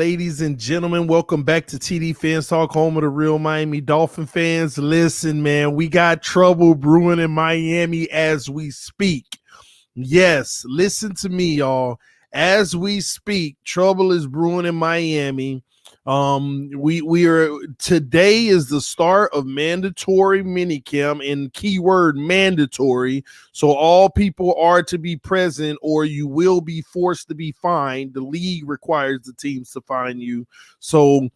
Ladies and gentlemen, welcome back to TDPHINSTALK, home of the real Miami Dolphin fans. Listen, man, we got trouble brewing in Miami as we speak. Yes, listen to me, y'all. As we speak, trouble is brewing in Miami. We are today is the start of mandatory minicamp, and keyword mandatory. So all people are to be present, or you will be forced to be fined. The league requires the teams to fine you. So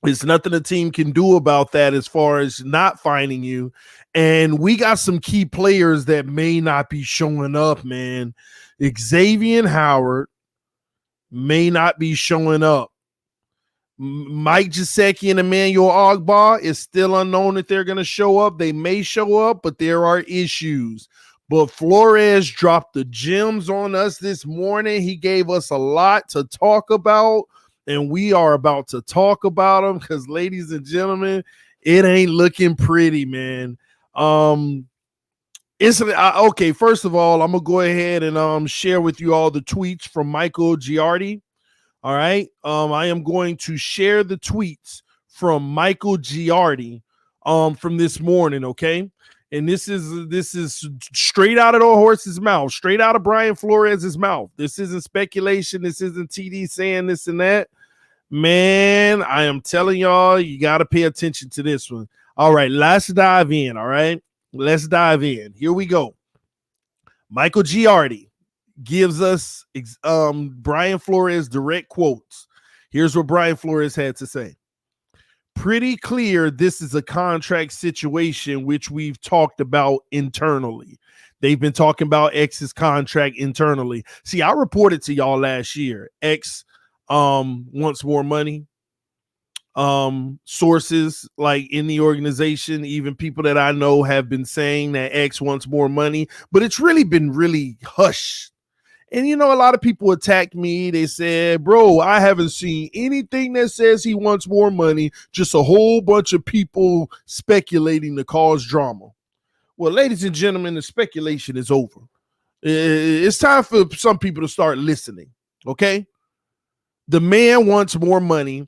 there's nothing a team can do about that as far as not fining you. And we got some key players that may not be showing up, man. Xavien Howard may not be showing up. Mike Gesicki and Emmanuel Ogbah is still unknown if they're going to show up. They may show up, but there are issues. But Flores dropped the gems on us this morning. He gave us a lot to talk about, and we are about to talk about them because, ladies and gentlemen, it ain't looking pretty, man. Okay, first of all, I'm going to go ahead and share with you all the tweets from Michael Giardi. All right. I am going to share the tweets from Michael Giardi from this morning, okay? And this is straight out of the horse's mouth, straight out of Brian Flores' mouth. This isn't speculation. This isn't TD saying this and that. Man, I am telling y'all, you got to pay attention to this one. All right, let's dive in, all right? Let's dive in. Here we go. Michael Giardi gives us Brian Flores direct quotes. Here's what Brian Flores had to say. Pretty clear this is a contract situation which we've talked about internally. They've been talking about X's contract internally. See, I reported to y'all last year. X wants more money. Sources like in the organization, even people that I know, have been saying that X wants more money, but it's really been hush. And, you know, a lot of people attacked me. They said, bro, I haven't seen anything that says he wants more money, just a whole bunch of people speculating to cause drama. Well, ladies and gentlemen, the speculation is over. It's time for some people to start listening, okay? The man wants more money,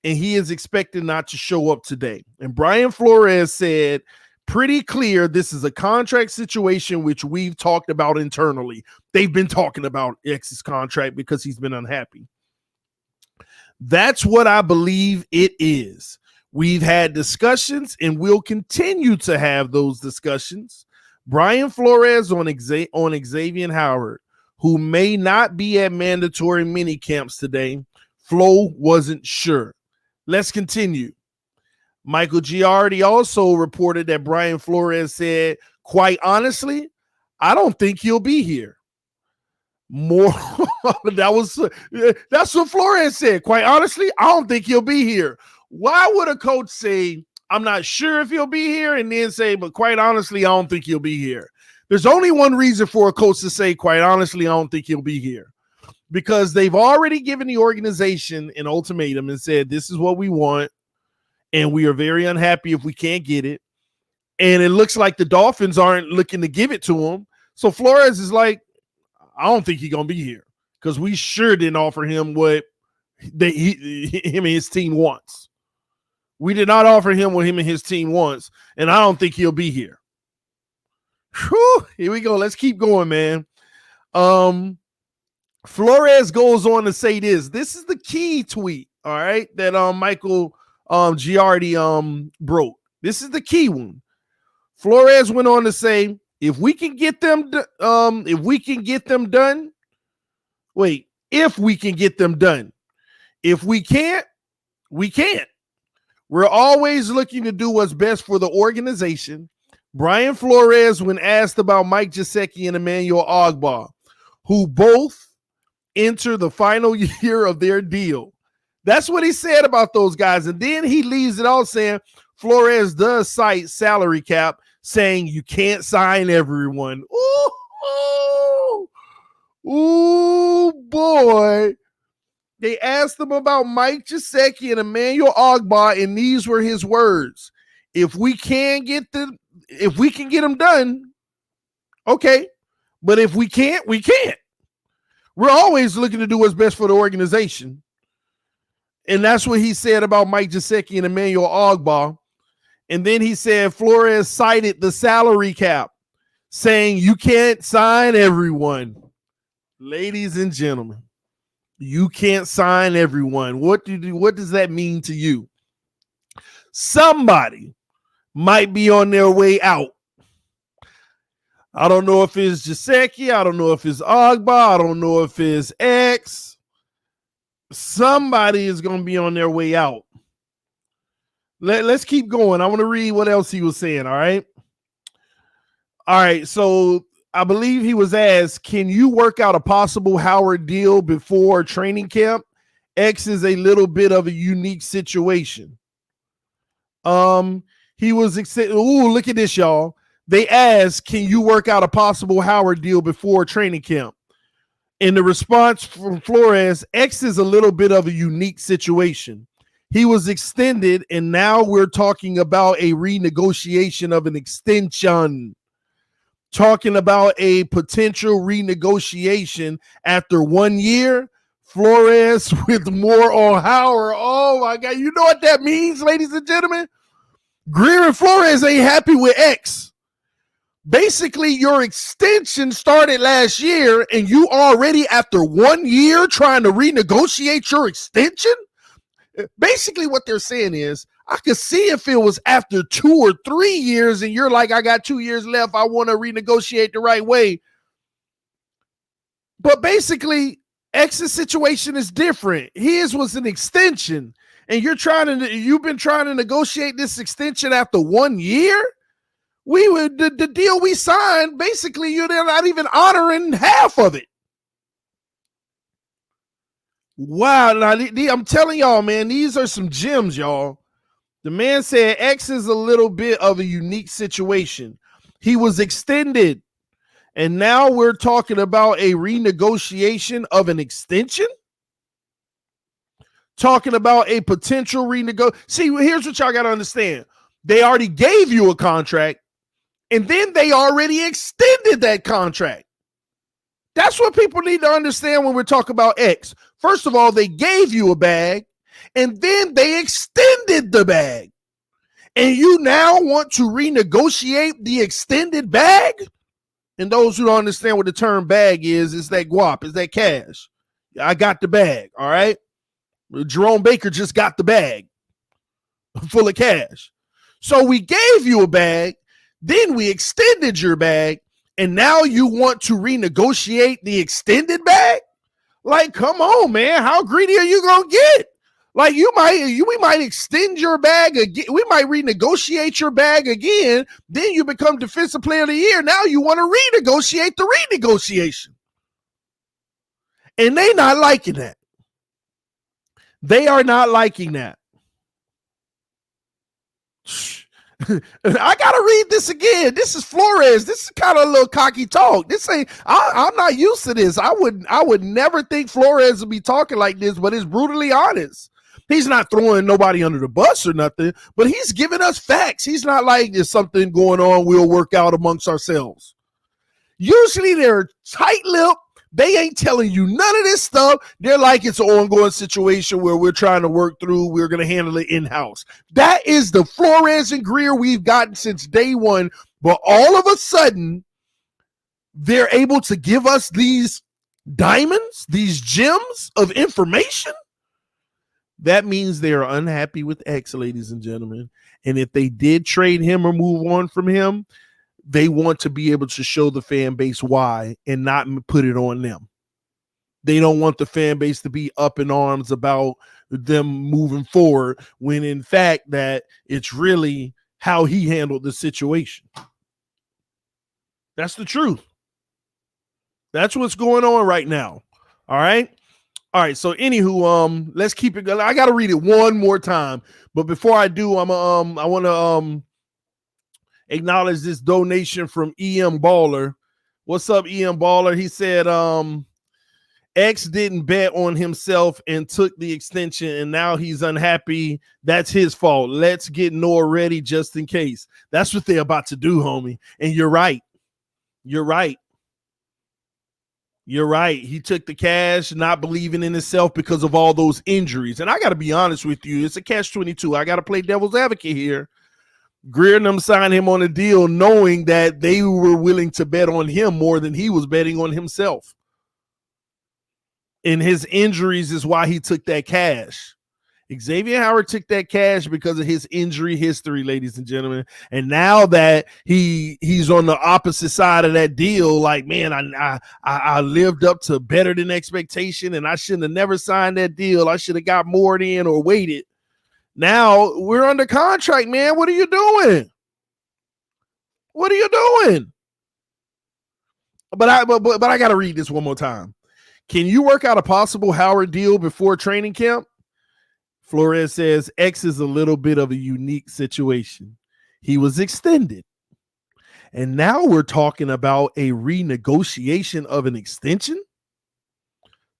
and he is expected not to show up today. And Brian Flores said, pretty clear this is a contract situation which we've talked about internally. They've been talking about X's contract because he's been unhappy. That's what I believe it is. We've had discussions and we'll continue to have those discussions. Brian Flores on Xavien Howard, who may not be at mandatory mini camps today. Flo wasn't sure. Let's continue. Michael Giardi also reported that Brian Flores said, quite honestly, I don't think he'll be here. That's what Flores said. Quite honestly, I don't think he'll be here. Why would a coach say, I'm not sure if he'll be here, and then say, but quite honestly, I don't think he'll be here? There's only one reason for a coach to say, quite honestly, I don't think he'll be here. Because they've already given the organization an ultimatum and said, this is what we want, and we are very unhappy if we can't get it. And it looks like the Dolphins aren't looking to give it to him. So Flores is like, I don't think he's going to be here because we sure didn't offer him what him and his team wants. We did not offer him what him and his team wants, and I don't think he'll be here. Whew, here we go. Let's keep going, man. Flores goes on to say this. This is the key tweet, all right, that Michael Giardi broke. This is the key one. Flores went on to say, if we can get them done, if we can get them done. If we can't, we can't. We're always looking to do what's best for the organization. Brian Flores, when asked about Mike Gesicki and Emmanuel Ogbah, who both enter the final year of their deal. That's what he said about those guys. And then he leaves it out saying Flores does cite salary cap, saying you can't sign everyone. Ooh, boy. They asked him about Mike Gesicki and Emmanuel Ogbah, and these were his words. If we can get them done, okay. But if we can't, we can't. We're always looking to do what's best for the organization. And that's what he said about Mike Gesicki and Emmanuel Ogbah. And then he said Flores cited the salary cap, saying you can't sign everyone. Ladies and gentlemen, you can't sign everyone. What does that mean to you? Somebody might be on their way out. I don't know if it's Gesicki. I don't know if it's Ogbah. I don't know if it's X. Somebody is going to be on their way out. Let's keep going. I want to read what else he was saying, all right? All right, so I believe he was asked, can you work out a possible Howard deal before training camp? X is a little bit of a unique situation. He was look at this, y'all. They asked, can you work out a possible Howard deal before training camp? In the response from Flores, X is a little bit of a unique situation. He was extended, and now we're talking about a renegotiation of an extension. Talking about a potential renegotiation after 1 year. Flores with more on Howard. Oh, my God. You know what that means, ladies and gentlemen? Greer and Flores ain't happy with X. Basically, your extension started last year, and you already, after 1 year, trying to renegotiate your extension? Basically, what they're saying is, I could see if it was after 2 or 3 years, and you're like, I got 2 years left. I want to renegotiate the right way. But basically, X's situation is different. His was an extension, and you've been trying to negotiate this extension after 1 year. The deal we signed, basically, you're not even honoring half of it. Wow. Now, I'm telling y'all, man, these are some gems, y'all. The man said X is a little bit of a unique situation. He was extended, and now we're talking about a renegotiation of an extension? Talking about a potential renegotiation. See, here's what y'all got to understand. They already gave you a contract, and then they already extended that contract. That's what people need to understand when we're talking about X. First of all, they gave you a bag, and then they extended the bag. And you now want to renegotiate the extended bag? And those who don't understand what the term bag is, it's that guap, it's that cash. I got the bag, all right? Jerome Baker just got the bag full of cash. So we gave you a bag, then we extended your bag, And now you want to renegotiate the extended bag? Like, come on, man. How greedy are you going to get? Like, we might extend your bag again. We might renegotiate your bag again. Then you become defensive player of the year. Now you want to renegotiate the renegotiation. And they not liking that. They are not liking that. I gotta read this again. This is Flores. This is kind of a little cocky talk. This ain't. I'm not used to this. I would never think Flores would be talking like this, but it's brutally honest. He's not throwing nobody under the bus or nothing, but he's giving us facts. He's not like there's something going on. We'll work out amongst ourselves. Usually they're tight-lipped. They ain't telling you none of this stuff. They're like it's an ongoing situation where we're trying to work through. We're going to handle it in-house. That is the Flores and Greer we've gotten since day one. But all of a sudden, they're able to give us these diamonds, these gems of information. That means they are unhappy with X, ladies and gentlemen. And if they did trade him or move on from him, they want to be able to show the fan base why and not put it on them. They don't want the fan base to be up in arms about them moving forward when in fact that it's really how he handled the situation. That's the truth. That's what's going on right now. All right. All right, so anywho, let's keep it going. I got to read it one more time, but before I do, I want to acknowledge this donation from EM Baller. What's up, EM Baller? He said X didn't bet on himself and took the extension, and now he's unhappy. That's his fault. Let's get Noah ready just in case. That's what they're about to do, homie. And you're right. You're right. You're right. He took the cash, not believing in himself because of all those injuries. And I got to be honest with you. It's a catch-22. I got to play devil's advocate here. Greer and them signed him on a deal knowing that they were willing to bet on him more than he was betting on himself. And his injuries is why he took that cash. Xavien Howard took that cash because of his injury history, ladies and gentlemen. And now that he's on the opposite side of that deal, like, man, I lived up to better than expectation, and I shouldn't have never signed that deal. I should have got more in or waited. Now we're under contract, man. What are you doing? What are you doing? But I got to read this one more time. Can you work out a possible Howard deal before training camp? Flores says X is a little bit of a unique situation. He was extended. And now we're talking about a renegotiation of an extension?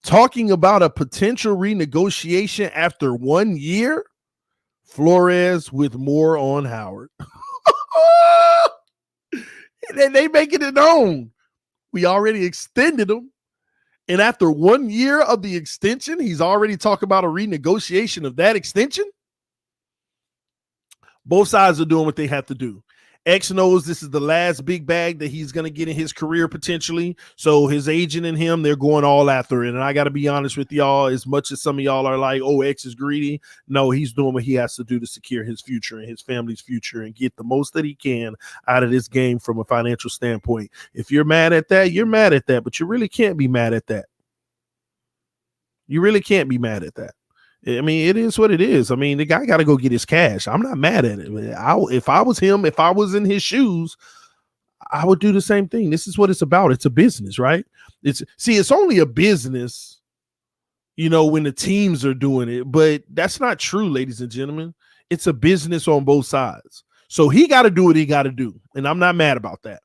Talking about a potential renegotiation after 1 year? Flores with more on Howard. They making it known. We already extended him. And after 1 year of the extension, he's already talking about a renegotiation of that extension. Both sides are doing what they have to do. X knows this is the last big bag that he's going to get in his career potentially. So his agent and him, they're going all after it. And I got to be honest with y'all, as much as some of y'all are like, oh, X is greedy. No, he's doing what he has to do to secure his future and his family's future and get the most that he can out of this game from a financial standpoint. If you're mad at that, you're mad at that, but you really can't be mad at that. You really can't be mad at that. I mean, it is what it is. I mean, the guy got to go get his cash. I'm not mad at it. If I was him, if I was in his shoes, I would do the same thing. This is what it's about. It's a business, right? It's only a business, when the teams are doing it, but that's not true, ladies and gentlemen. It's a business on both sides. So he got to do what he got to do. And I'm not mad about that.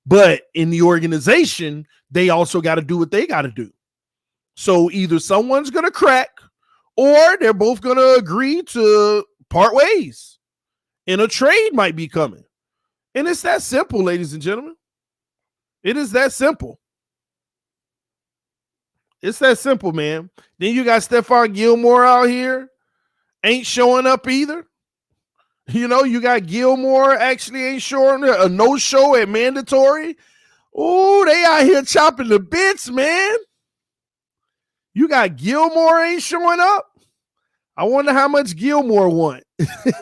But in the organization, they also got to do what they got to do. So either someone's going to crack, or they're both going to agree to part ways. And a trade might be coming. And it's that simple, ladies and gentlemen. It is that simple. It's that simple, man. Then you got Stephon Gilmore out here. Ain't showing up either. You got Gilmore actually ain't showing a no-show at mandatory. Oh, they out here chopping the bits, man. You got Gilmore ain't showing up. I wonder how much Gilmore want.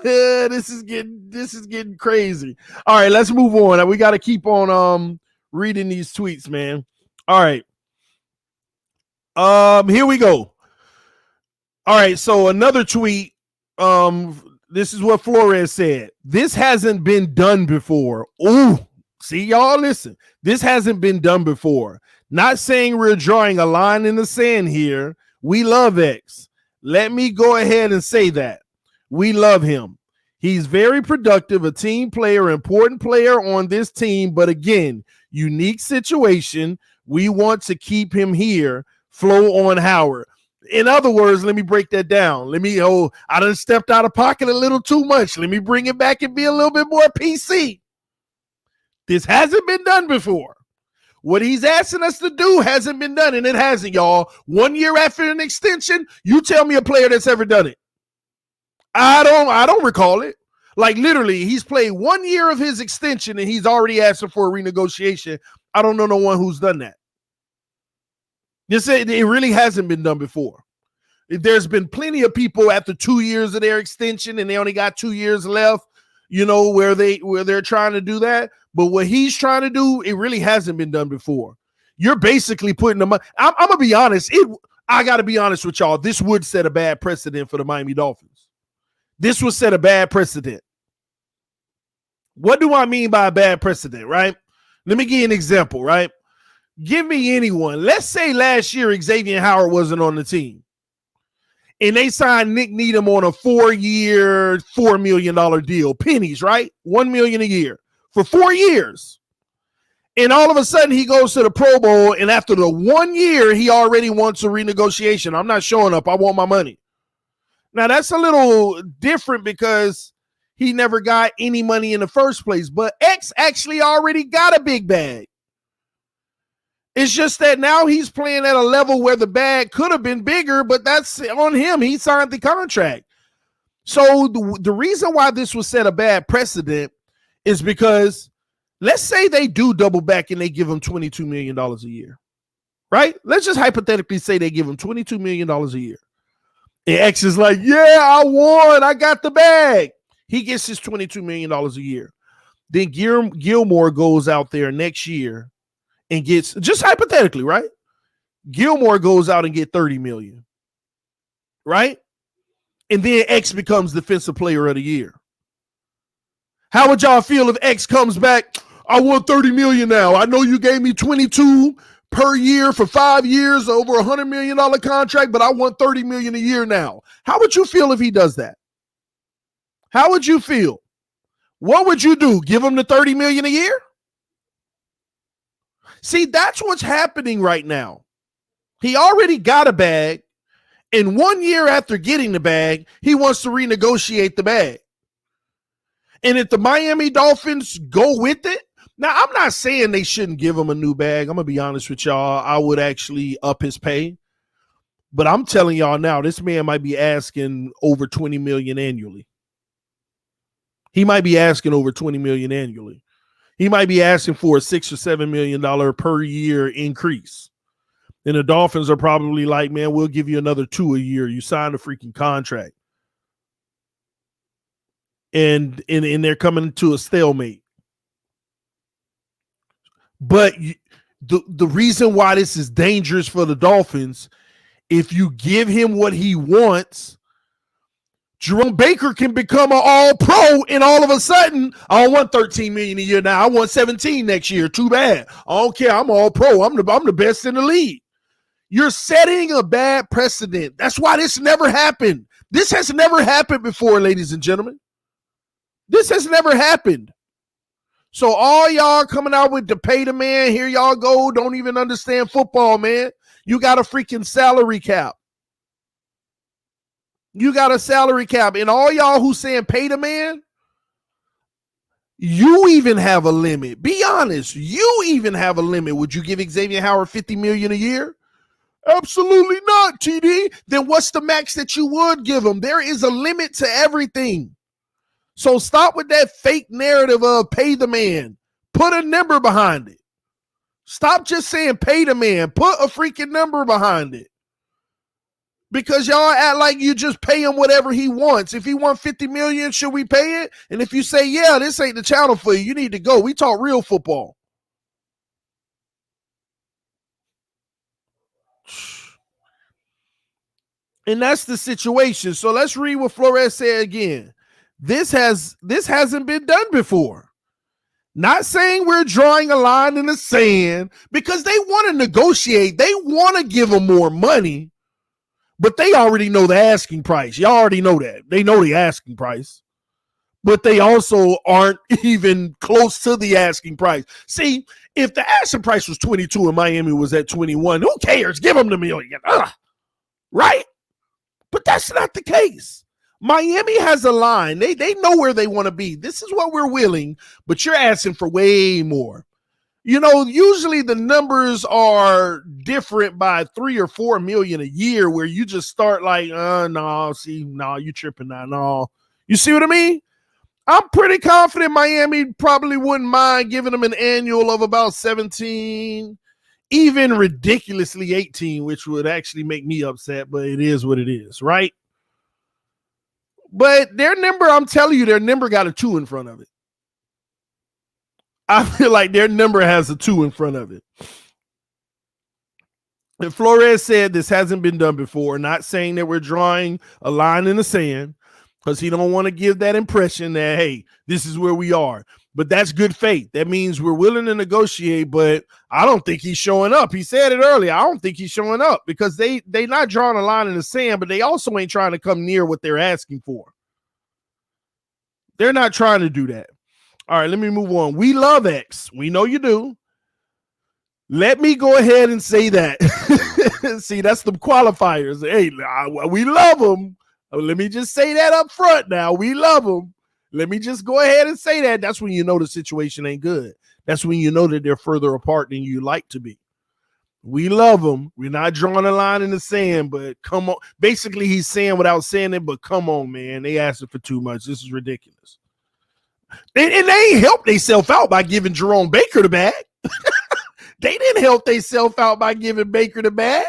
This is getting crazy. All right, let's move on. We got to keep on reading these tweets, man. All right. Here we go. All right, so another tweet. This is what Flores said. This hasn't been done before. Ooh, see, y'all, listen. This hasn't been done before. Not saying we're drawing a line in the sand here. We love X. Let me go ahead and say that. We love him. He's very productive, a team player, important player on this team. But again, unique situation. We want to keep him here. Flow on Howard. In other words, let me break that down. I done stepped out of pocket a little too much. Let me bring it back and be a little bit more PC. This hasn't been done before. What he's asking us to do hasn't been done, and it hasn't, y'all. 1 year after an extension, you tell me a player that's ever done it. I don't recall it. Like literally, he's played 1 year of his extension, and he's already asking for a renegotiation. I don't know no one who's done that. It really hasn't been done before. There's been plenty of people after 2 years of their extension and they only got 2 years left, where they're trying to do that. But what he's trying to do, it really hasn't been done before. You're basically putting them. I'm going to be honest. I got to be honest with y'all. This would set a bad precedent for the Miami Dolphins. This would set a bad precedent. What do I mean by a bad precedent, right? Let me give you an example, right? Give me anyone. Let's say last year Xavien Howard wasn't on the team. And they signed Nick Needham on a 4-year, $4 million deal. Pennies, right? $1 million a year for 4 years. And all of a sudden he goes to the Pro Bowl, and after the 1 year, he already wants a renegotiation. I'm not showing up. I want my money. Now, that's a little different because he never got any money in the first place. But X actually already got a big bag. It's just that now he's playing at a level where the bag could have been bigger, but that's on him. He signed the contract. So the reason why this was set a bad precedent is because let's say they do double back and they give him $22 million a year, right? Let's just hypothetically say they give him $22 million a year. And X is like, yeah, I won. I got the bag. He gets his $22 million a year. Then Gilmore goes out there next year and gets, just hypothetically, right? Gilmore goes out and get $30 million, right? And then X becomes defensive player of the year. How would y'all feel if X comes back? I want $30 million now. I know you gave me 22 per year for 5 years, over $100 million contract, but I want $30 million a year now. How would you feel if he does that? How would you feel? What would you do? Give him the $30 million a year? See, that's what's happening right now. He already got a bag, and 1 year after getting the bag, he wants to renegotiate the bag. And if the Miami Dolphins go with it, now I'm not saying they shouldn't give him a new bag. I'm going to be honest with y'all. I would actually up his pay. But I'm telling y'all now, this man might be asking over $20 million annually. He might be asking over $20 million annually. He might be asking for a $6 or $7 million per year increase. And the Dolphins are probably like, man, we'll give you another $2 a year. You signed a freaking contract. And they're coming to a stalemate. But the reason why this is dangerous for the Dolphins, if you give him what he wants, Jerome Baker can become an all-pro, and all of a sudden, I don't want $13 million a year now. I want 17 next year. Too bad. I don't care. I'm all-pro. I'm the best in the league. You're setting a bad precedent. That's why this never happened. This has never happened before, ladies and gentlemen. This has never happened. So all y'all coming out with the pay the man, here y'all go, don't even understand football, man. You got a freaking salary cap. You got a salary cap. And all y'all who saying pay the man, you even have a limit. Be honest. You even have a limit. Would you give Xavien Howard $50 million a year? Absolutely not, TD. Then what's the max that you would give him? There is a limit to everything. So stop with that fake narrative of pay the man. Put a number behind it. Stop just saying pay the man. Put a freaking number behind it. Because y'all act like you just pay him whatever he wants. If he wants $50 million, should we pay it? And if you say, yeah, this ain't the channel for you, you need to go. We talk real football. And that's the situation. So let's read what Flores said again. This hasn't been done before. Not saying we're drawing a line in the sand, because they want to negotiate. They want to give them more money, but they already know the asking price. Y'all already know that. They know the asking price, but they also aren't even close to the asking price. See, if the asking price was 22 and Miami was at 21, who cares? Give them the million. Right? But that's not the case. Miami has a line. They know where they want to be. This is what we're willing, but you're asking for way more. You know, usually the numbers are different by 3 or 4 million a year, where you just start like, you tripping now. No. You see what I mean? I'm pretty confident Miami probably wouldn't mind giving them an annual of about 17, even ridiculously 18, which would actually make me upset, but it is what it is, right? But their number, I'm telling you, their number got a 2 in front of it. I feel like their number has a 2 in front of it. And Flores said this hasn't been done before, not saying that we're drawing a line in the sand, because he don't want to give that impression that, hey, this is where we are. But that's good faith. That means we're willing to negotiate, but I don't think he's showing up. He said it earlier. I don't think he's showing up, because they not drawing a line in the sand, but they also ain't trying to come near what they're asking for. They're not trying to do that. All right, let me move on. We love X. We know you do. Let me go ahead and say that. See, that's the qualifiers. Hey, we love them. Let me just say that up front now. We love them. Let me just go ahead and say that. That's when you know the situation ain't good. That's when you know that they're further apart than you like to be. We love them. We're not drawing a line in the sand, but come on. Basically, he's saying without saying it, but come on, man. They asking for too much. This is ridiculous. And they ain't helped themselves out by giving Jerome Baker the bag. They didn't help themselves out by giving Baker the bag.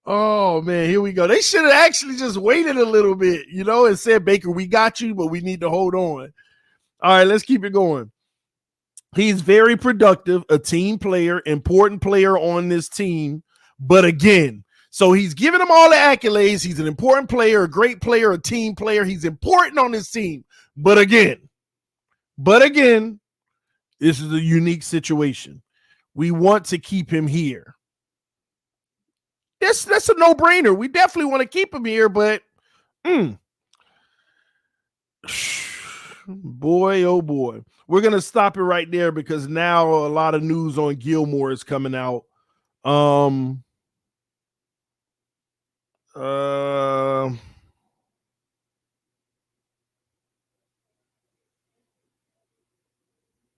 Oh, man, here we go. They should have actually just waited a little bit, and said, Baker, we got you, but we need to hold on. All right, let's keep it going. He's very productive, a team player, important player on this team. But again, so he's giving them all the accolades. He's an important player, a great player, a team player. He's important on this team. But again, this is a unique situation. We want to keep him here. That's a no-brainer. We definitely want to keep him here, but boy, oh boy. We're going to stop it right there, because now a lot of news on Gilmore is coming out.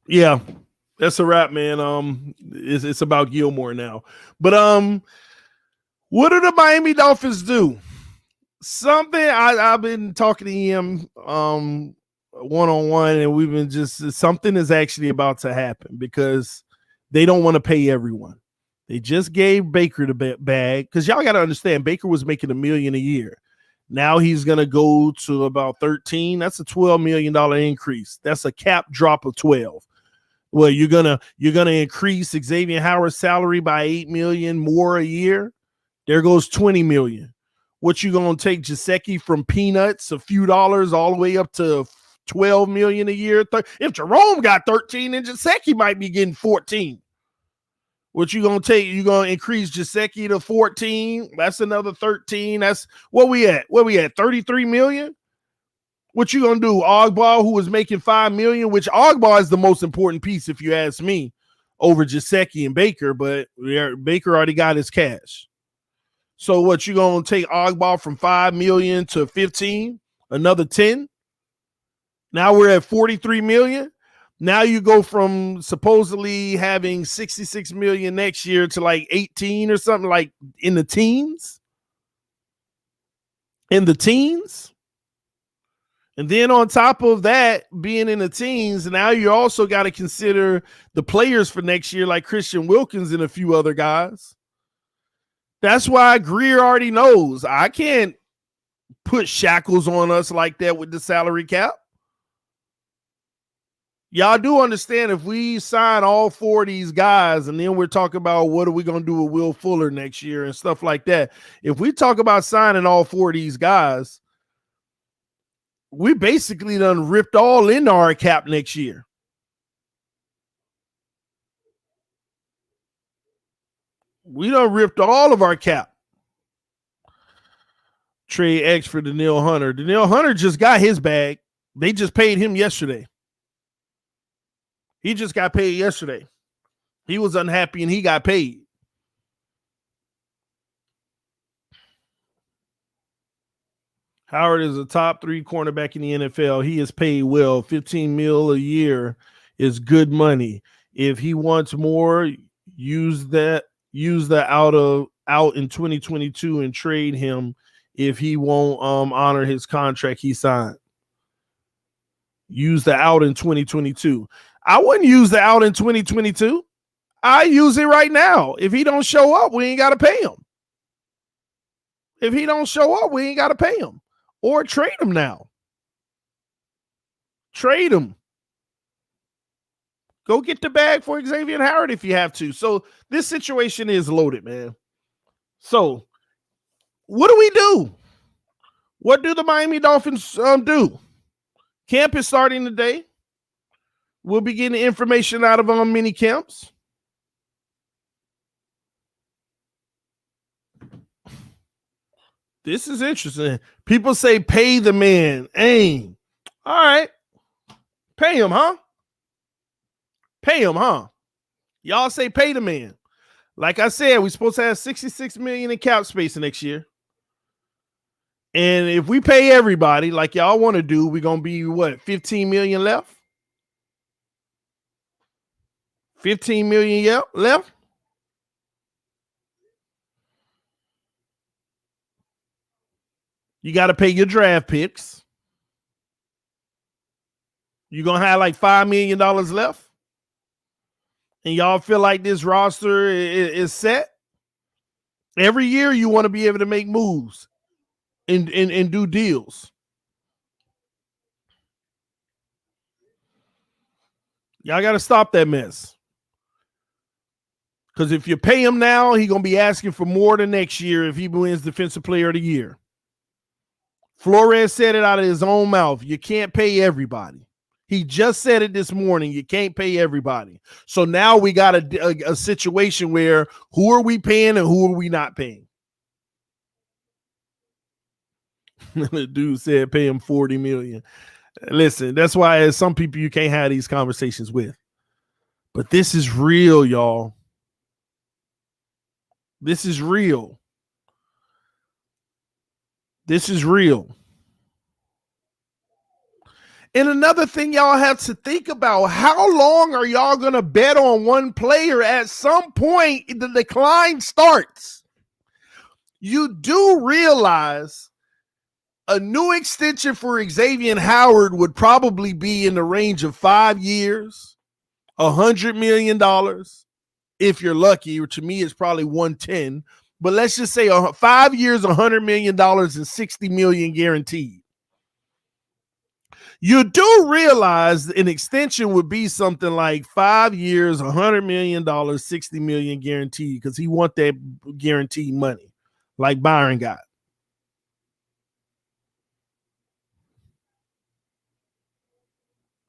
Yeah, that's a wrap, man. It's about Gilmore now. But what do the Miami Dolphins do? Something I've been talking to him one-on-one, and we've been something is actually about to happen, because they don't want to pay everyone. They just gave Baker the bag, because y'all got to understand, Baker was making $1 million a year. Now he's going to go to about 13. That's a $12 million increase. That's a cap drop of 12. Well, you're gonna increase Xavien Howard's salary by $8 million more a year. There goes $20 million. What you gonna take Gesicki from peanuts, a few dollars, all the way up to $12 million a year? If Jerome got 13, then Gesicki might be getting 14. What you gonna take? You gonna increase Gesicki to 14? That's another 13. That's what we at. 33 million. What you gonna do? Ogba, who was making $5 million, which Ogba is the most important piece, if you ask me, over Gesicki and Baker. But Baker already got his cash. So what, you gonna take Ogba from $5 million to 15? Another 10? Now we're at 43 million. Now you go from supposedly having 66 million next year to like 18 or something, like in the teens. And then on top of that, being in the teens, now you also got to consider the players for next year, like Christian Wilkins and a few other guys. That's why Greer already knows I can't put shackles on us like that with the salary cap. Y'all do understand if we sign all 4 of these guys and then we're talking about what are we going to do with Will Fuller next year and stuff like that. If we talk about signing all 4 of these guys, we basically done ripped all into our cap next year. We done ripped all of our cap. Trade X for Danielle Hunter. Danielle Hunter just got his bag. They just paid him yesterday. He just got paid yesterday. He was unhappy and he got paid. Howard is a top 3 cornerback in the NFL. He is paid well. $15 million a year is good money. If he wants more, use the out in 2022 and trade him if he won't honor his contract he signed. Use the out in 2022. I wouldn't use the out in 2022. I use it right now. If he don't show up, we ain't got to pay him. If he don't show up, we ain't got to pay him. Or trade him now. Trade him. Go get the bag for Xavien Howard if you have to. So this situation is loaded, man. So what do we do? What do the Miami Dolphins do? Camp is starting today. We'll be getting information out of mini camps. This is interesting. People say pay the man. Aim. All right. Pay him, huh? Pay him, huh? Y'all say pay the man. Like I said, we're supposed to have $66 million in cap space next year. And if we pay everybody like y'all want to do, we're going to be what, 15 million left? 15 million left? You got to pay your draft picks. You're going to have like $5 million left? And y'all feel like this roster is set? Every year you want to be able to make moves and do deals. Y'all got to stop that mess. Because if you pay him now, he's going to be asking for more than next year if he wins Defensive Player of the Year. Flores said it out of his own mouth. You can't pay everybody. He just said it this morning. You can't pay everybody. So now we got a situation where who are we paying and who are we not paying? The dude said pay him $40 million. Listen, that's why some people you can't have these conversations with. But this is real, y'all. This is real. This is real. And another thing y'all have to think about, how long are y'all going to bet on one player? At some point, the decline starts. You do realize a new extension for Xavien Howard would probably be in the range of 5 years, $100 million. If you're lucky, or to me, it's probably 110. But let's just say 5 years, $100 million and $60 million guaranteed. You do realize an extension would be something like 5 years, $100 million, $60 million guaranteed, because he want that guaranteed money, like Byron got.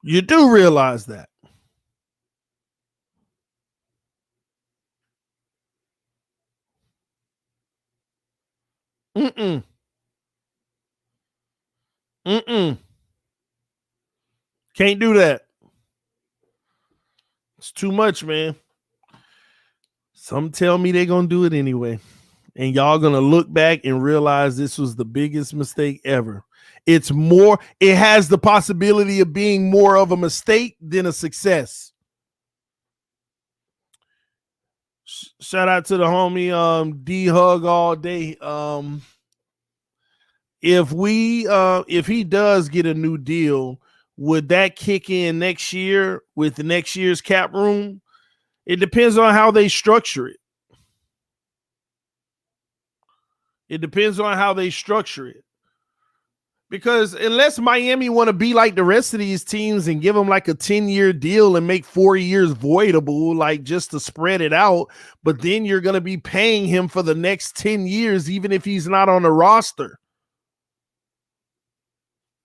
You do realize that. Mm-mm. Can't do that. It's too much, man. Some tell me they're going to do it anyway. And y'all going to look back and realize this was the biggest mistake ever. It has the possibility of being more of a mistake than a success. Shout out to the homie D Hug all day. If he does get a new deal, would that kick in next year with the next year's cap room? It depends on how they structure it. It depends on how they structure it. Because unless Miami want to be like the rest of these teams and give him like a 10-year deal and make 4 years voidable, like just to spread it out, but then you're going to be paying him for the next 10 years, even if he's not on the roster.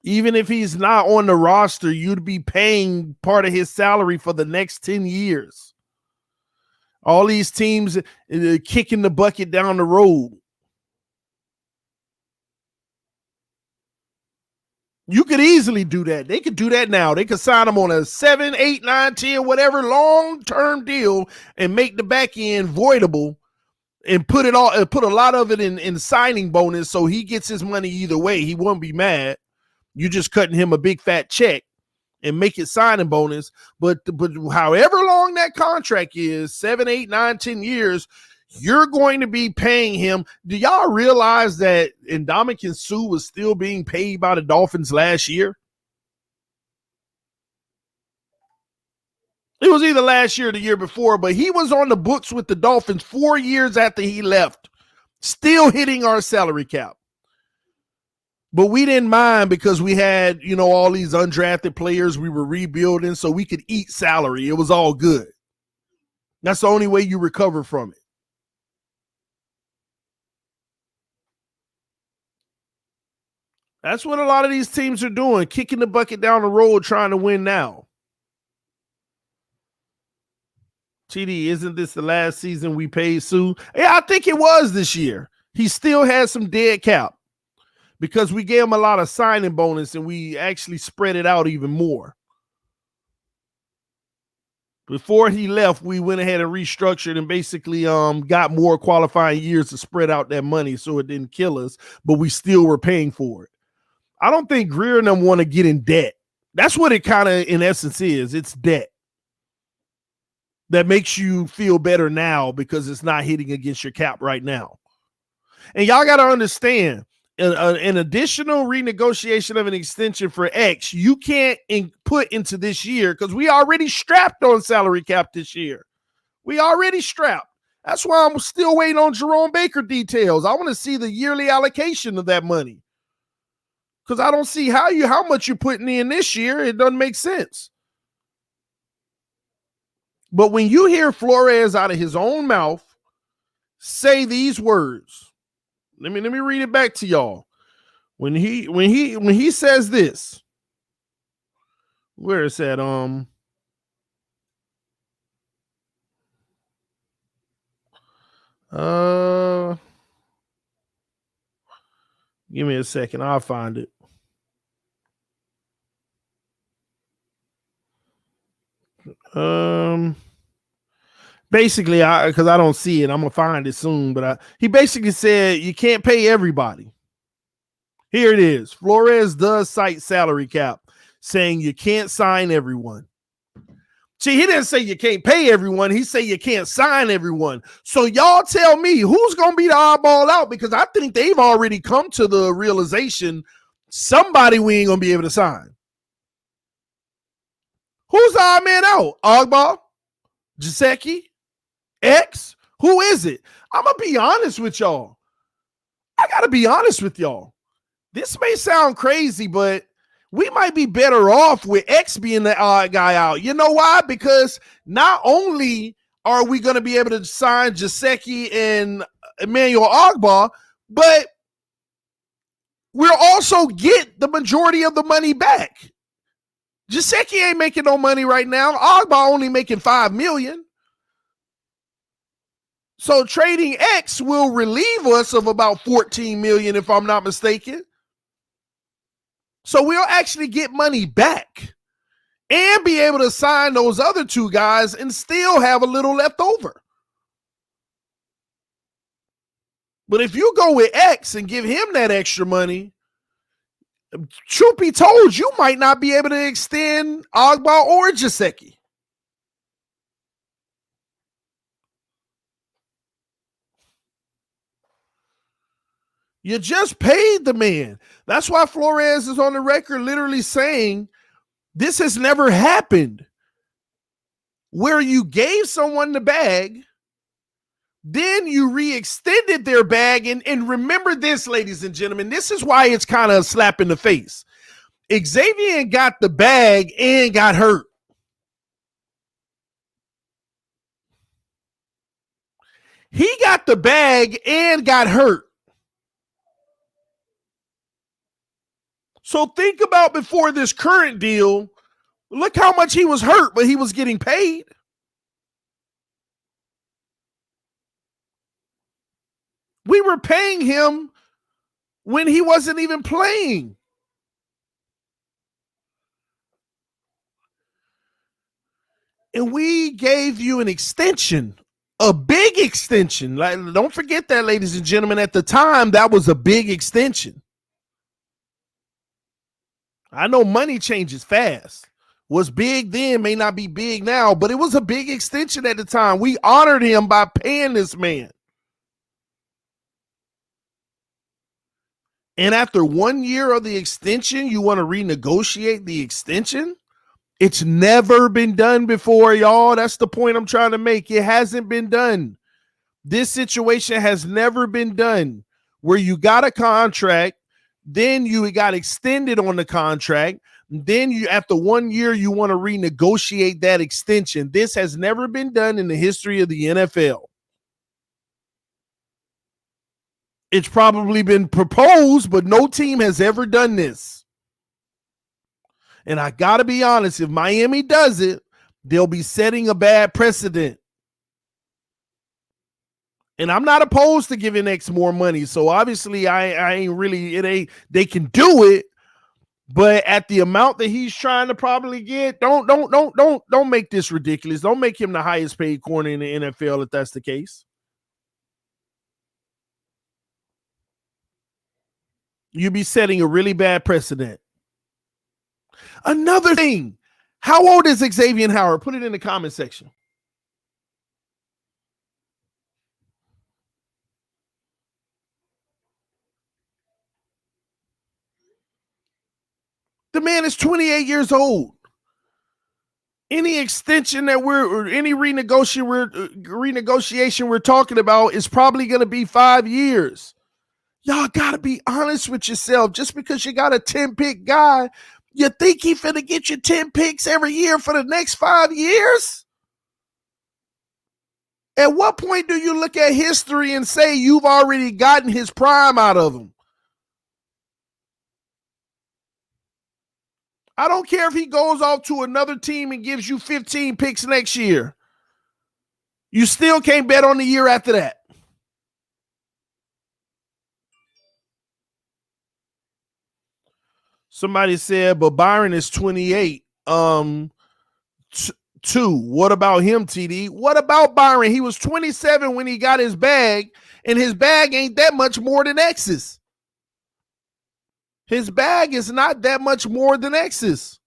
Even if he's not on the roster, you'd be paying part of his salary for the next 10 years. All these teams kicking the bucket down the road. You could easily do that. They could do that now. They could sign him on a 7, 8, 9, 10, whatever long-term deal and make the back end voidable and put a lot of it in signing bonus so he gets his money either way. He won't be mad. You just cutting him a big fat check and make it signing bonus. But however long that contract is, 7, 8, 9, 10 years, you're going to be paying him. Do y'all realize that Ndamukong Suh was still being paid by the Dolphins last year? It was either last year or the year before, but he was on the books with the Dolphins 4 years after he left, still hitting our salary cap. But we didn't mind because we had, all these undrafted players. We were rebuilding so we could eat salary. It was all good. That's the only way you recover from it. That's what a lot of these teams are doing, kicking the bucket down the road, trying to win now. TD, isn't this the last season we paid Suh? Yeah, I think it was this year. He still has some dead cap because we gave him a lot of signing bonus and we actually spread it out even more. Before he left, we went ahead and restructured and basically got more qualifying years to spread out that money so it didn't kill us, but we still were paying for it. I don't think Greer and them want to get in debt. That's what it kind of, in essence, is. It's debt that makes you feel better now because it's not hitting against your cap right now. And y'all got to understand, an additional renegotiation of an extension for X, you can't put into this year because we already strapped on salary cap this year. We already strapped. That's why I'm still waiting on Jerome Baker details. I want to see the yearly allocation of that money. Because I don't see how much you're putting in this year. It doesn't make sense. But when you hear Flores out of his own mouth say these words, let me read it back to y'all. When he says this, where is that? Give me a second. I'll find it. Basically, because I don't see it, I'm gonna find it soon. But he basically said you can't pay everybody. Here it is. Flores does cite salary cap, saying you can't sign everyone. See, he didn't say you can't pay everyone. He said you can't sign everyone. So y'all tell me who's gonna be the oddball out, because I think they've already come to the realization somebody we ain't gonna be able to sign. Who's the odd man out? Ogbah? Gesicki? X? Who is it? I'm going to be honest with y'all. I got to be honest with y'all. This may sound crazy, but we might be better off with X being the odd guy out. You know why? Because not only are we going to be able to sign Gesicki and Emmanuel Ogbah, but we'll also get the majority of the money back. Gesicki ain't making no money right now. Ogbah only making $5 million. So trading X will relieve us of about $14 million, if I'm not mistaken. So we'll actually get money back and be able to sign those other two guys and still have a little left over. But if you go with X and give him that extra money, truth be told, you might not be able to extend Ogbah or Gesicki. You just paid the man. That's why Flores is on the record literally saying this has never happened where you gave someone the bag, Then you re-extended their bag. And remember this, ladies and gentlemen, this is why it's kind of a slap in the face. Xavien got the bag and got hurt. He got the bag and got hurt. So think about before this current deal, look how much he was hurt, but he was getting paid. We were paying him when he wasn't even playing. And we gave you an extension, a big extension. Like, don't forget that, ladies and gentlemen. At the time, that was a big extension. I know money changes fast. What's big then may not be big now, but it was a big extension at the time. We honored him by paying this man. And after 1 year of the extension, you want to renegotiate the extension? It's never been done before, y'all. That's the point I'm trying to make. It hasn't been done. This situation has never been done where you got a contract, then you got extended on the contract, then you after 1 year you want to renegotiate that extension. This has never been done in the history of the NFL. It's probably been proposed, but no team has ever done this. And I got to be honest, if Miami does it, they'll be setting a bad precedent. And I'm not opposed to giving X more money. So obviously I ain't really, they can do it, but at the amount that he's trying to probably get, don't make this ridiculous. Don't make him the highest paid corner in the NFL if that's the case. You'll be setting a really bad precedent. Another thing, how old is Xavien Howard? Put it in the comment section. The man is 28 years old. Any extension that or any renegotiation we're talking about is probably going to be 5 years. Y'all got to be honest with yourself. Just because you got a 10-pick guy, you think he finna get you 10 picks every year for the next 5 years? At what point do you look at history and say you've already gotten his prime out of him? I don't care if he goes off to another team and gives you 15 picks next year. You still can't bet on the year after that. Somebody said, but Byron is 28. Two. What about him, TD? What about Byron? He was 27 when he got his bag, and his bag ain't that much more than X's. His bag is not that much more than X's.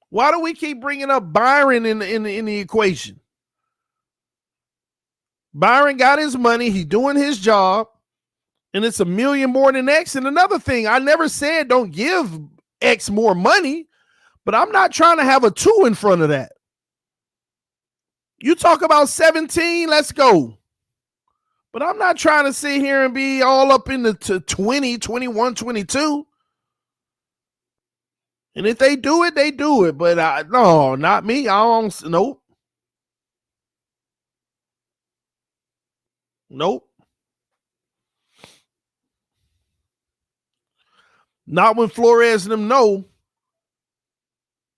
Why do we keep bringing up Byron in the equation? Byron got his money. He's doing his job. And it's $1 million more than X. And another thing, I never said don't give X more money, but I'm not trying to have a 2 in front of that. You talk about 17, let's go. But I'm not trying to sit here and be all up in the 20, 21, 22. And if they do it, they do it. But no, not me. I don't, nope. Nope. Not when Flores and them know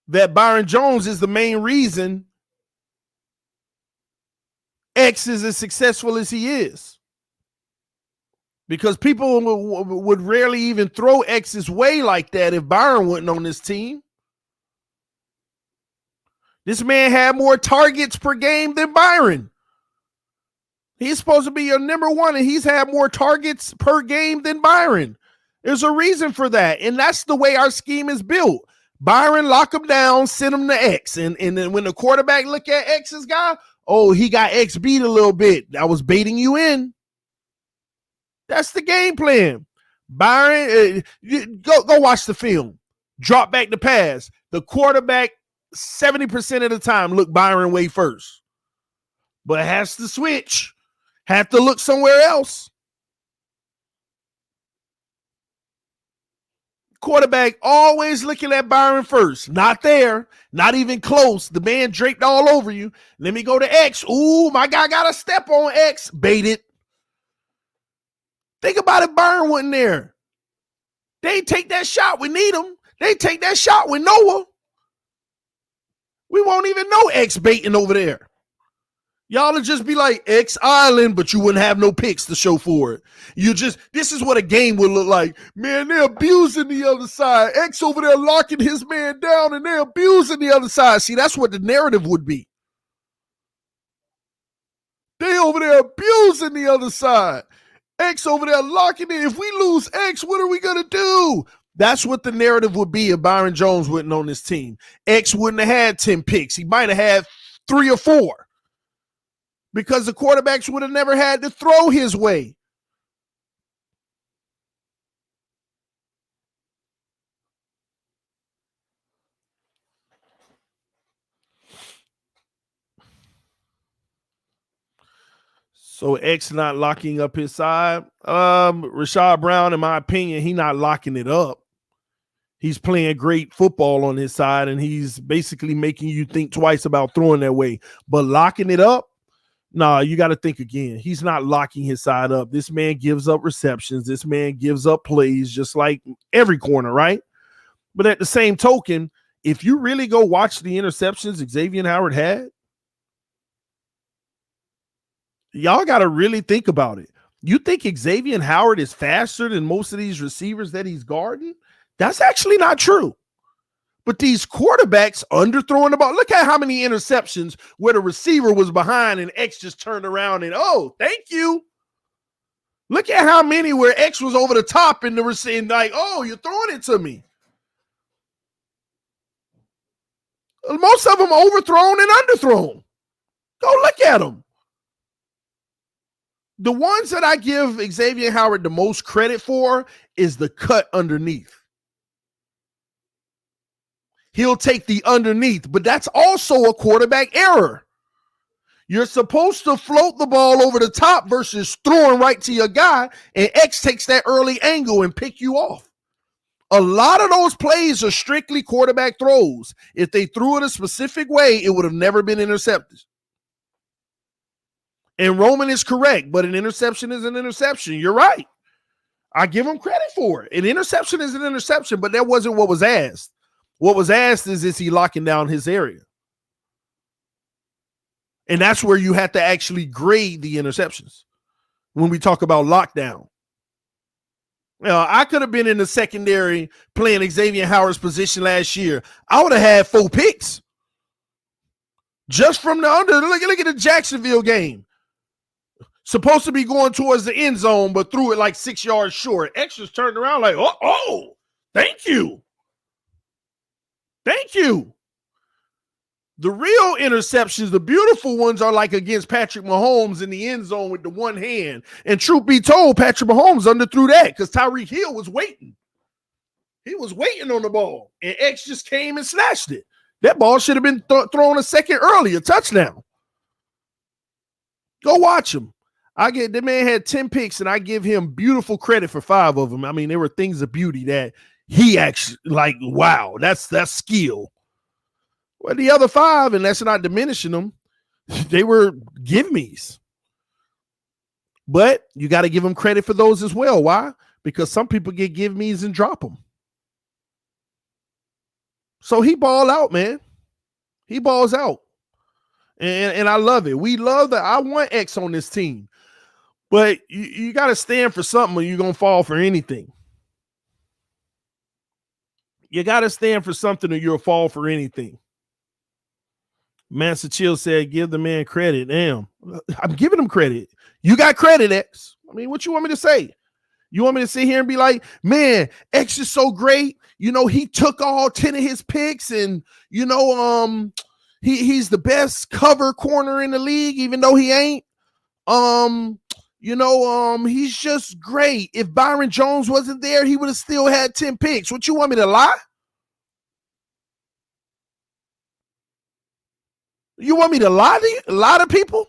that Byron Jones is the main reason X is as successful as he is. Because people would rarely even throw X's way like that if Byron wasn't on this team. This man had more targets per game than Byron. He's supposed to be your number one, and he's had more targets per game than Byron. There's a reason for that, and that's the way our scheme is built. Byron, lock him down, send him to X, and then when the quarterback look at X's guy, oh, he got X beat a little bit. I was baiting you in. That's the game plan. Byron, go watch the film. Drop back the pass. The quarterback 70% of the time look Byron way first. But has to switch. Have to look somewhere else. Quarterback always looking at Byron first. Not there. Not even close. The man draped all over you. Let me go to X. Ooh, my guy got a step on X. Baited. Think about it. Byron wasn't there. They take that shot with Needham. They take that shot with Noah. We won't even know X baiting over there. Y'all would just be like X Island, but you wouldn't have no picks to show for it. This is what a game would look like. Man, they're abusing the other side. X over there locking his man down, and they're abusing the other side. See, that's what the narrative would be. They over there abusing the other side. X over there locking it. If we lose X, what are we going to do? That's what the narrative would be if Byron Jones wasn't on this team. X wouldn't have had 10 picks. He might have had 3 or 4. Because the quarterbacks would have never had to throw his way. So X not locking up his side. Rashad Brown, in my opinion, he not locking it up. He's playing great football on his side, and he's basically making you think twice about throwing that way. But locking it up, nah, you got to think again. He's not locking his side up. This man gives up receptions. This man gives up plays just like every corner, right? But at the same token, if you really go watch the interceptions Xavien Howard had, y'all got to really think about it. You think Xavien Howard is faster than most of these receivers that he's guarding? That's actually not true. But these quarterbacks underthrowing the ball. Look at how many interceptions where the receiver was behind and X just turned around and, oh, thank you. Look at how many where X was over the top in the receiver, like, oh, you're throwing it to me. Most of them overthrown and underthrown. Go look at them. The ones that I give Xavien Howard the most credit for is the cut underneath. He'll take the underneath, but that's also a quarterback error. You're supposed to float the ball over the top versus throwing right to your guy, and X takes that early angle and pick you off. A lot of those plays are strictly quarterback throws. If they threw it a specific way, it would have never been intercepted. And Roman is correct, but an interception is an interception. You're right. I give him credit for it. An interception is an interception, but that wasn't what was asked. What was asked is he locking down his area? And that's where you have to actually grade the interceptions when we talk about lockdown. I could have been in the secondary playing Xavien Howard's position last year. I would have had 4 picks just from the under. Look at the Jacksonville game. Supposed to be going towards the end zone, but threw it like 6 yards short. X just turned around like, oh, thank you. Thank you. The real interceptions, the beautiful ones, are like against Patrick Mahomes in the end zone with the one hand. And truth be told, Patrick Mahomes underthrew that because Tyreek Hill was waiting. He was waiting on the ball, and X just came and snatched it. That ball should have been thrown a second earlier, touchdown. Go watch him. The man had 10 picks, and I give him beautiful credit for 5 of them. I mean, there were things of beauty that he actually, like, wow, that's skill. Well, the other 5, and that's not diminishing them, they were give-me's. But you got to give them credit for those as well. Why? Because some people get give-me's and drop them. So he balled out, man. He balls out. And I love it. We love that. I want X on this team. But you got to stand for something or you're going to fall for anything. You got to stand for something or you'll fall for anything. Master Chill said, give the man credit. Damn, I'm giving him credit. You got credit, X. I mean, what you want me to say? You want me to sit here and be like, man, X is so great. You know, he took all 10 of his picks and, you know, he's the best cover corner in the league, even though he ain't. He's just great. If Byron Jones wasn't there, he would have still had 10 picks. What you want me to lie? You want me to lie to people?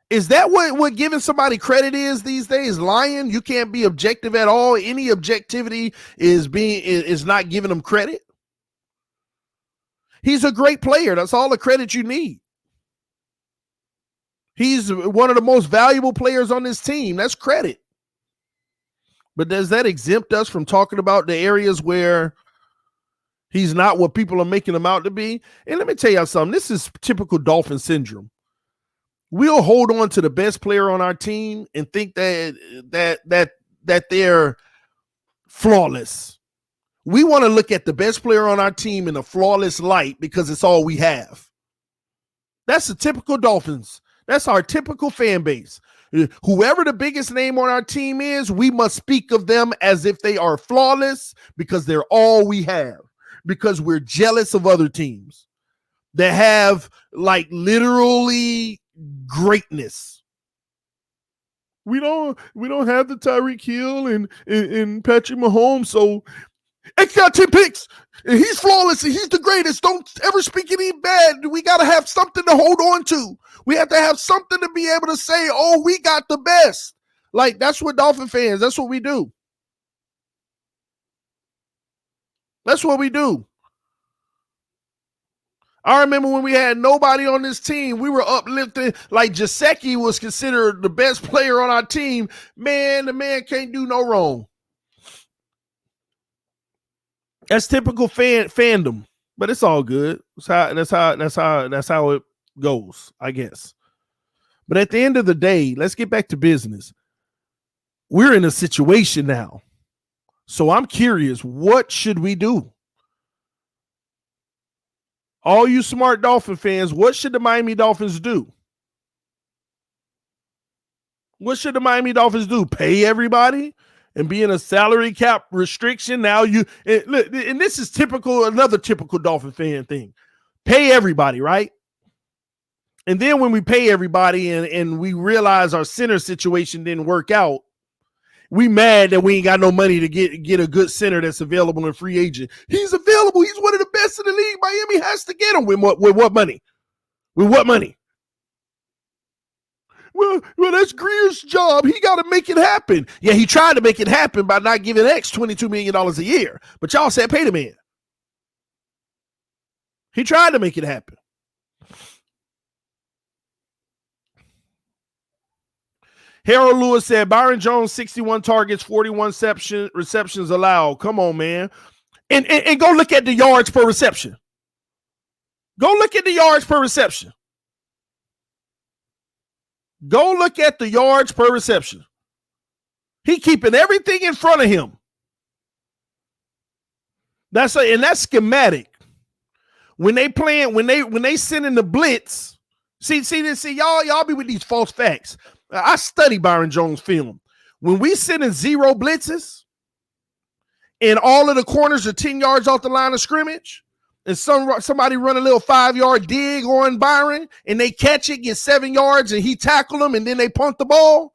Is that what giving somebody credit is these days? Lying? You can't be objective at all. Any objectivity is not giving them credit. He's a great player. That's all the credit you need. He's one of the most valuable players on this team. That's credit. But does that exempt us from talking about the areas where he's not what people are making him out to be? And let me tell you something. This is typical Dolphin syndrome. We'll hold on to the best player on our team and think that they're flawless. We want to look at the best player on our team in a flawless light because it's all we have. That's the typical Dolphins. That's our typical fan base. Whoever the biggest name on our team is, we must speak of them as if they are flawless because they're all we have, because we're jealous of other teams that have like literally greatness. We don't have the Tyreek Hill and Patrick Mahomes, so X got 10 picks and he's flawless and he's the greatest. Don't ever speak any bad. We got to have something to hold on to. We have to have something to be able to say, oh, we got the best. Like, that's what Dolphin fans, that's what we do. That's what we do. I remember when we had nobody on this team, we were uplifting, like Gesicki was considered the best player on our team. Man, the man can't do no wrong. That's typical fandom, but it's all good. That's how it goes, I guess. But at the end of the day, let's get back to business. We're in a situation now. So I'm curious, what should we do? All you smart Dolphin fans, what should the Miami Dolphins do? What should the Miami Dolphins do? Pay everybody and be in a salary cap restriction? Now and this is another typical Dolphin fan thing. Pay everybody, right? And then when we pay everybody and we realize our center situation didn't work out, we mad that we ain't got no money to get a good center that's available in free agent. He's available. He's one of the best in the league. Miami has to get him. With what money? With what money? Well, that's Greer's job. He got to make it happen. Yeah, he tried to make it happen by not giving X $22 million a year. But y'all said pay the man. He tried to make it happen. Harold Lewis said, Byron Jones, 61 targets, 41 receptions allowed. Come on, man. And go look at the yards per reception. Go look at the yards per reception. Go look at the yards per reception. He keeping everything in front of him. That's schematic. When they send in the blitz, see y'all be with these false facts. I study Byron Jones film. When we send in zero blitzes and all of the corners are 10 yards off the line of scrimmage, and somebody run a little 5-yard dig on Byron and they catch it, get 7 yards, and he tackle them, and then they punt the ball.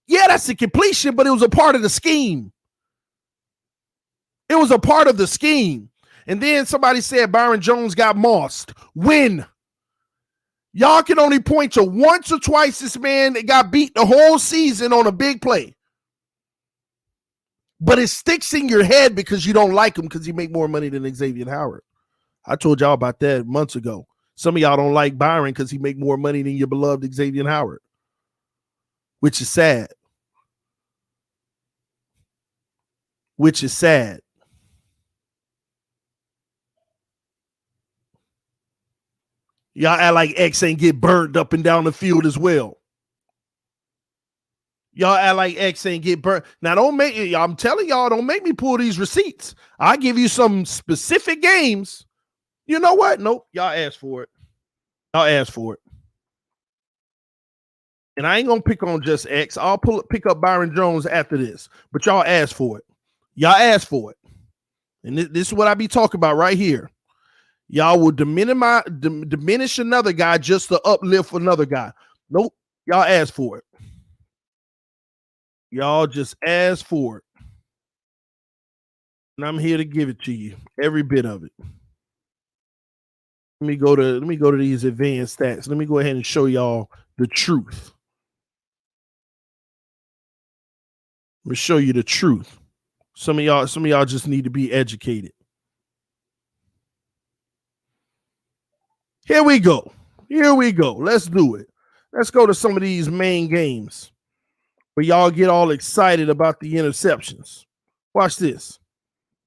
Yeah, that's a completion, but it was a part of the scheme. It was a part of the scheme. And then somebody said Byron Jones got mossed. When? Y'all can only point to once or twice this man that got beat the whole season on a big play. But it sticks in your head because you don't like him because he make more money than Xavien Howard. I told y'all about that months ago. Some of y'all don't like Byron because he make more money than your beloved Xavien Howard, which is sad. Which is sad. Y'all act like X ain't get burned up and down the field as well. Y'all act like X ain't get burnt. Now, I'm telling y'all, don't make me pull these receipts. I give you some specific games. You know what? Nope. Y'all asked for it. Y'all asked for it. And I ain't going to pick on just X. I'll pick up Byron Jones after this. But y'all asked for it. Y'all asked for it. And this is what I be talking about right here. Y'all will diminish another guy just to uplift another guy. Nope. Y'all asked for it. Y'all just asked for it. And I'm here to give it to you. Every bit of it. Let me go to these advanced stats. Let me go ahead and show y'all the truth. Let me show you the truth. Some of y'all just need to be educated. Here we go. Let's do it. Let's go to some of these main games where y'all get all excited about the interceptions. Watch this.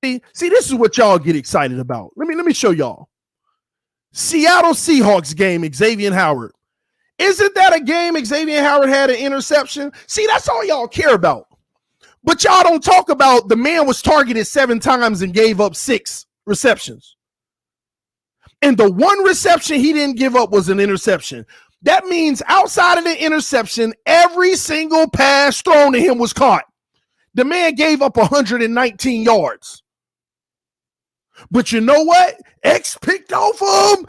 See, this is what y'all get excited about. Let me show y'all. Seattle Seahawks game, Xavien Howard. Isn't that a game Xavien Howard had an interception? See, that's all y'all care about. But y'all don't talk about the man was targeted 7 times and gave up 6 receptions. And the one reception he didn't give up was an interception. That means outside of the interception, every single pass thrown to him was caught. The man gave up 119 yards. But you know what? X picked off him.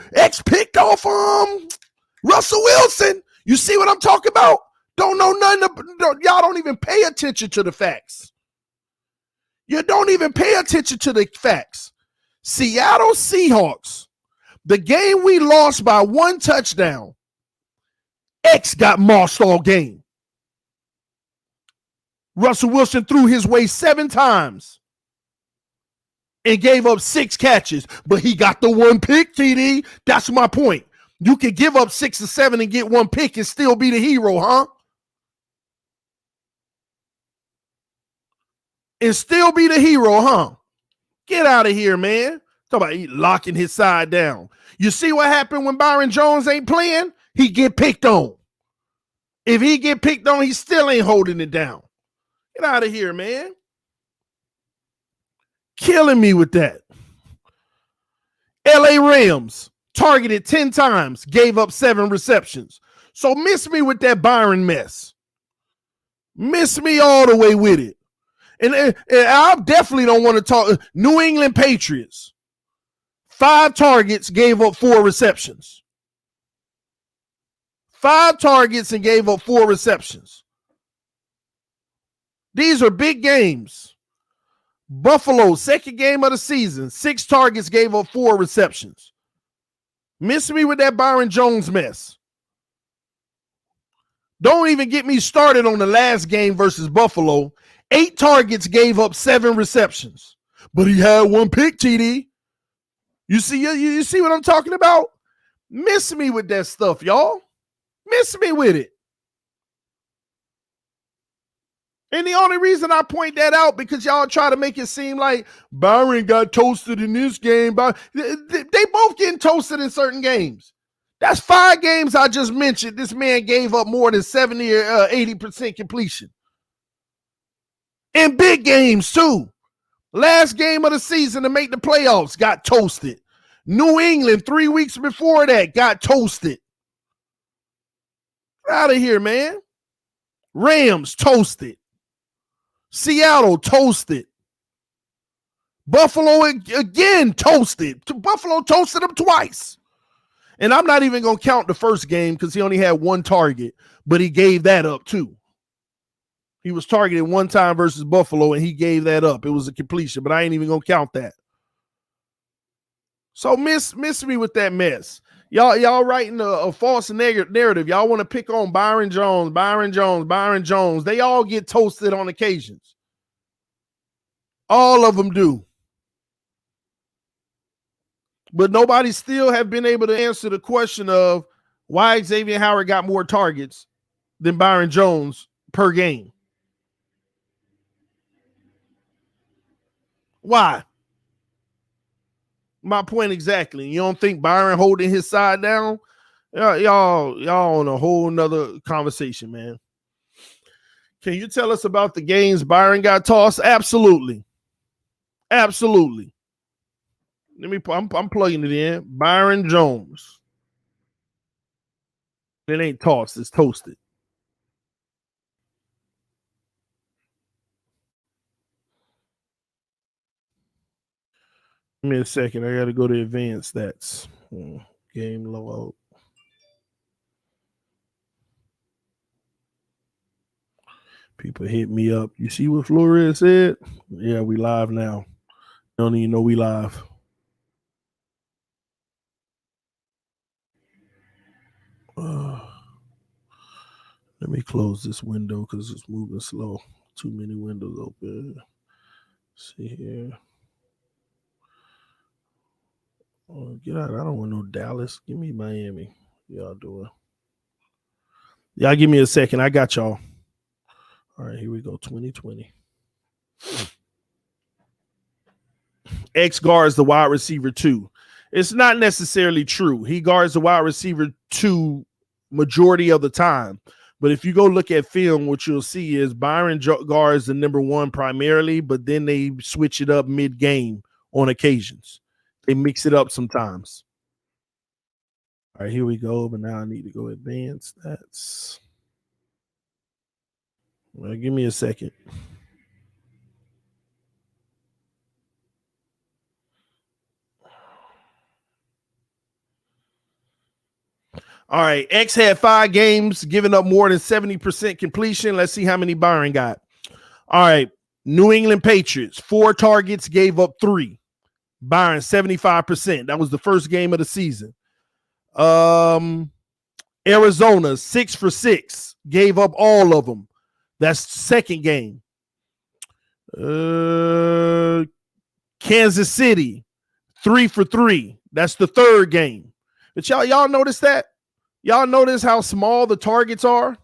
Russell Wilson. You see what I'm talking about? Don't know nothing. Y'all don't even pay attention to the facts. You don't even pay attention to the facts. Seattle Seahawks. The game we lost by 1 touchdown. X got mossed all game. Russell Wilson threw his way 7 times and gave up 6 catches, but he got the 1 pick, TD. That's my point. You can give up 6 or 7 and get 1 pick and still be the hero, huh? And still be the hero, huh? Get out of here, man. Talk about he locking his side down. You see what happened when Byron Jones ain't playing? He get picked on. If he get picked on, he still ain't holding it down. Get out of here, man. Killing me with that. LA Rams targeted 10 times, gave up 7 receptions. So miss me with that Byron mess. Miss me all the way with it. And I definitely don't want to talk. New England Patriots. 5 targets, gave up 4 receptions. 5 targets and gave up 4 receptions. These are big games. Buffalo, second game of the season, 6 targets, gave up 4 receptions. Miss me with that Byron Jones mess. Don't even get me started on the last game versus Buffalo. 8 targets, gave up 7 receptions. But he had 1 pick, TD. You see what I'm talking about? Miss me with that stuff, y'all. Miss me with it. And the only reason I point that out because y'all try to make it seem like Byron got toasted in this game. They both getting toasted in certain games. That's 5 games I just mentioned. This man gave up more than 70 or 80% completion. In big games, too. Last game of the season to make the playoffs, got toasted. New England, 3 weeks before that, got toasted. Get out of here, man. Rams, toasted. Seattle, toasted. Buffalo, again, toasted. Buffalo toasted them twice. And I'm not even going to count the first game because he only had 1 target, but he gave that up, too. He was targeted 1 time versus Buffalo, and he gave that up. It was a completion, but I ain't even going to count that. So miss me with that mess. Y'all writing a false narrative. Y'all want to pick on Byron Jones. They all get toasted on occasions. All of them do. But nobody still have been able to answer the question of why Xavien Howard got more targets than Byron Jones per game. Why? My point exactly. You don't think Byron holding his side down? Y'all on a whole nother conversation, man. Can you tell us about the games Byron got tossed? Absolutely. I'm plugging it in. Byron Jones. It ain't tossed, it's toasted. Give me a second. I got to go to advanced stats. Game logout. People hit me up. You see what Flores said? Yeah, we live now. Don't even know we live. Let me close this window because it's moving slow. Too many windows open. Let's see here. Oh, get out. I don't want no Dallas. Give me Miami. Y'all doing? Y'all give me a second. I got y'all. All right, here we go. 2020. X guards the wide receiver 2. It's not necessarily true. He guards the wide receiver 2 majority of the time. But if you go look at film, what you'll see is Byron guards the number 1 primarily, but then they switch it up mid-game on occasions. They mix it up sometimes. All right, here we go. But now I need to go advanced. That's well, give me a second. All right, X had 5 games, giving up more than 70% completion. Let's see how many Byron got. All right, New England Patriots, 4 targets, gave up 3. Byron, 75%. That was the first game of the season. Arizona, 6 for 6, gave up all of them. That's second game. Kansas City, 3 for 3. That's the third game. But y'all notice that? Y'all notice how small the targets are?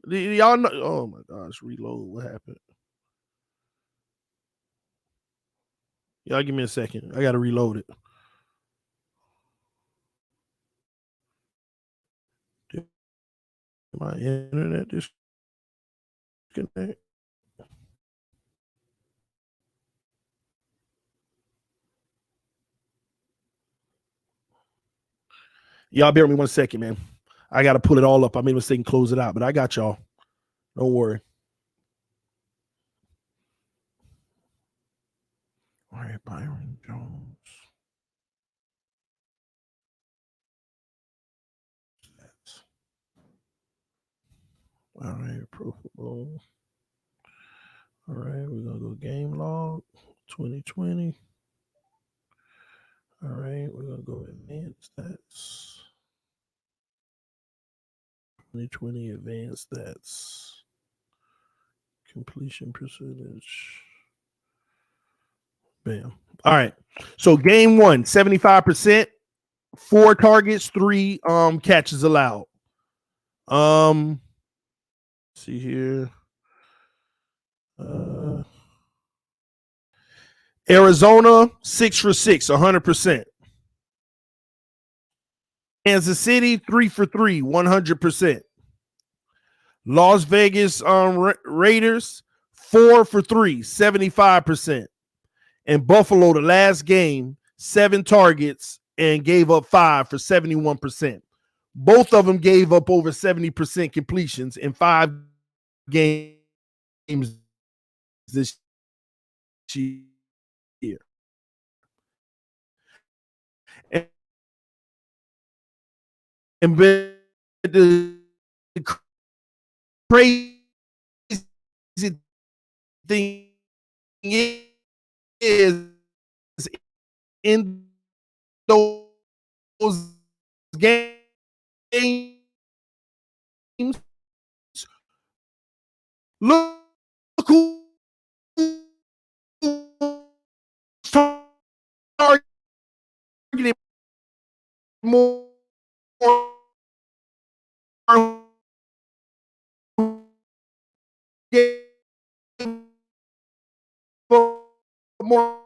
Y'all know? Oh my gosh, reload. What happened? Y'all give me a second. I got to reload it. My internet disconnect. Y'all bear with me 1 second, man. I got to pull it all up. I made a mistake and close it out, but I got y'all. Don't worry. All right, Byron Jones. All right, Pro Football. All right, we're going to go game log 2020. All right, we're going to go advanced stats. 2020 advanced stats. Completion percentage. Bam. All right. So game 1, 75%, 4 targets, 3 catches allowed. See here. Arizona, 6 for 6, 100%. Kansas City, 3 for 3, 100%. Las Vegas Raiders, 4 for 3, 75%. And Buffalo, the last game, 7 targets and gave up 5 for 71%. Both of them gave up over 70% completions in 5 games this year. And the crazy thing is in those games, look who targeted more more